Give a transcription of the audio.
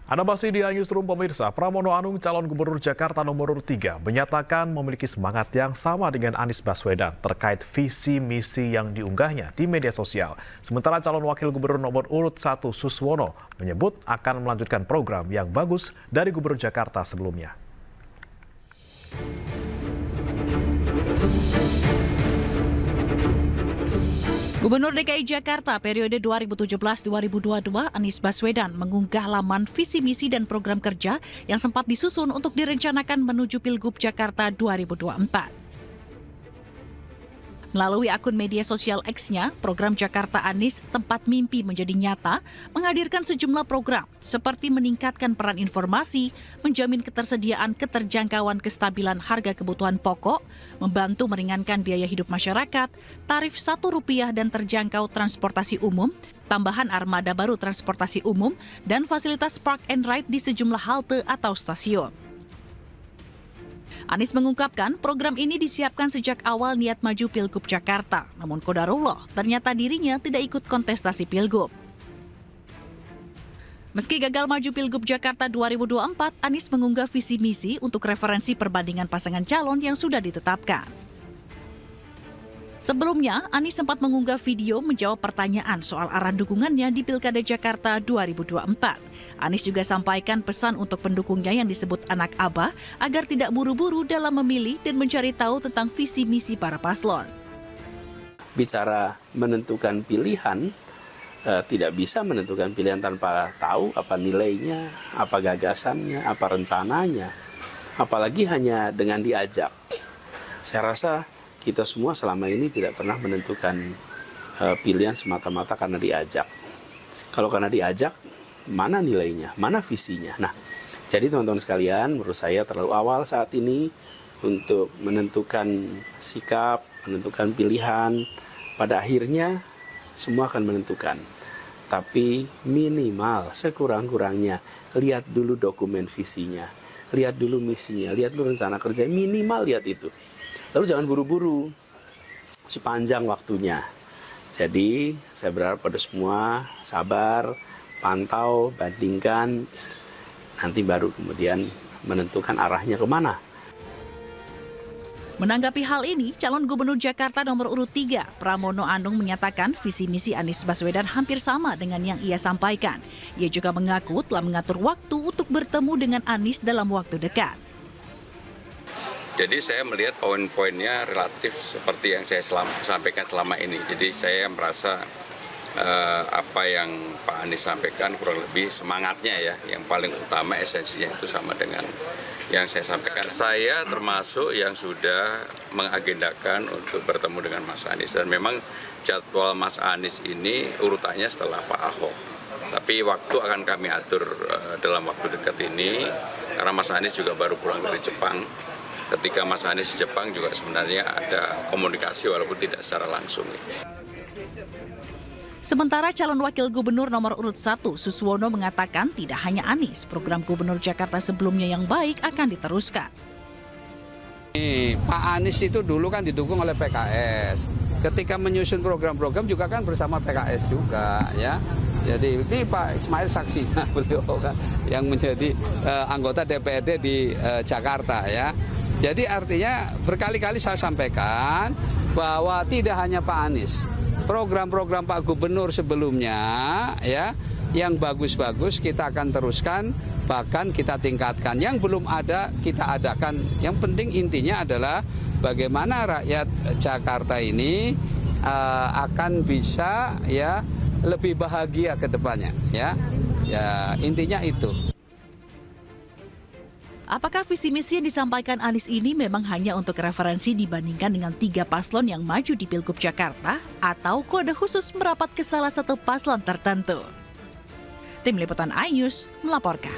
Anda masih di Newsroom pemirsa. Pramono Anung, calon gubernur Jakarta nomor urut 3, menyatakan memiliki semangat yang sama dengan Anies Baswedan terkait visi misi yang diunggahnya di media sosial. Sementara calon wakil gubernur nomor urut 1 Suswono menyebut akan melanjutkan program yang bagus dari gubernur Jakarta sebelumnya. Gubernur DKI Jakarta periode 2017-2022 Anies Baswedan mengunggah laman visi misi dan program kerja yang sempat disusun untuk direncanakan menuju Pilgub Jakarta 2024. Melalui akun media sosial X-nya, program Jakarta Anies Tempat Mimpi Menjadi Nyata menghadirkan sejumlah program seperti meningkatkan peran informasi, menjamin ketersediaan keterjangkauan kestabilan harga kebutuhan pokok, membantu meringankan biaya hidup masyarakat, tarif Rp1 dan terjangkau transportasi umum, tambahan armada baru transportasi umum, dan fasilitas park and ride di sejumlah halte atau stasiun. Anies mengungkapkan program ini disiapkan sejak awal niat maju Pilgub Jakarta, namun qadarullah ternyata dirinya tidak ikut kontestasi Pilgub. Meski gagal maju Pilgub Jakarta 2024, Anies mengunggah visi misi untuk referensi perbandingan pasangan calon yang sudah ditetapkan. Sebelumnya, Anies sempat mengunggah video menjawab pertanyaan soal arah dukungannya di Pilkada Jakarta 2024. Anies juga sampaikan pesan untuk pendukungnya yang disebut anak abah agar tidak buru-buru dalam memilih dan mencari tahu tentang visi misi para paslon. Bicara menentukan pilihan, tidak bisa menentukan pilihan tanpa tahu apa nilainya, apa gagasannya, apa rencananya, apalagi hanya dengan diajak. Saya rasa kita semua selama ini tidak pernah menentukan pilihan semata-mata karena diajak. Kalau karena diajak, mana nilainya, mana visinya. Nah, jadi teman-teman sekalian, menurut saya terlalu awal saat ini untuk menentukan sikap, menentukan pilihan. Pada akhirnya, semua akan menentukan. Tapi minimal, sekurang-kurangnya, lihat dulu dokumen visinya, lihat dulu misinya, lihat dulu rencana kerja, minimal lihat itu. Lalu jangan buru-buru, sepanjang waktunya. Jadi saya berharap pada semua sabar, pantau, bandingkan, nanti baru kemudian menentukan arahnya kemana. Menanggapi hal ini, calon gubernur Jakarta nomor urut 3, Pramono Anung menyatakan visi misi Anies Baswedan hampir sama dengan yang ia sampaikan. Ia juga mengaku telah mengatur waktu untuk bertemu dengan Anies dalam waktu dekat. Jadi saya melihat poin-poinnya relatif seperti yang saya sampaikan selama ini. Jadi saya merasa apa yang Pak Anies sampaikan kurang lebih semangatnya ya, yang paling utama esensinya itu sama dengan yang saya sampaikan. Saya termasuk yang sudah mengagendakan untuk bertemu dengan Mas Anies, dan memang jadwal Mas Anies ini urutannya setelah Pak Ahok. Tapi waktu akan kami atur dalam waktu dekat ini, karena Mas Anies juga baru pulang dari Jepang. Ketika Mas Anies di Jepang juga sebenarnya ada komunikasi walaupun tidak secara langsung. Sementara calon wakil gubernur nomor urut 1 Suswono mengatakan tidak hanya Anies, program gubernur Jakarta sebelumnya yang baik akan diteruskan. Pak Anies itu dulu kan didukung oleh PKS. Ketika menyusun program-program juga kan bersama PKS juga ya. Jadi ini Pak Ismail saksinya beliau kan yang menjadi anggota DPRD di Jakarta ya. Jadi artinya berkali-kali saya sampaikan bahwa tidak hanya Pak Anies, program-program Pak Gubernur sebelumnya ya yang bagus-bagus kita akan teruskan, bahkan kita tingkatkan. Yang belum ada kita adakan. Yang penting intinya adalah bagaimana rakyat Jakarta ini akan bisa ya lebih bahagia ke depannya ya. Ya intinya itu. Apakah visi misi yang disampaikan Anies ini memang hanya untuk referensi dibandingkan dengan 3 paslon yang maju di Pilgub Jakarta, atau kode khusus merapat ke salah satu paslon tertentu? Tim Liputan iNews melaporkan.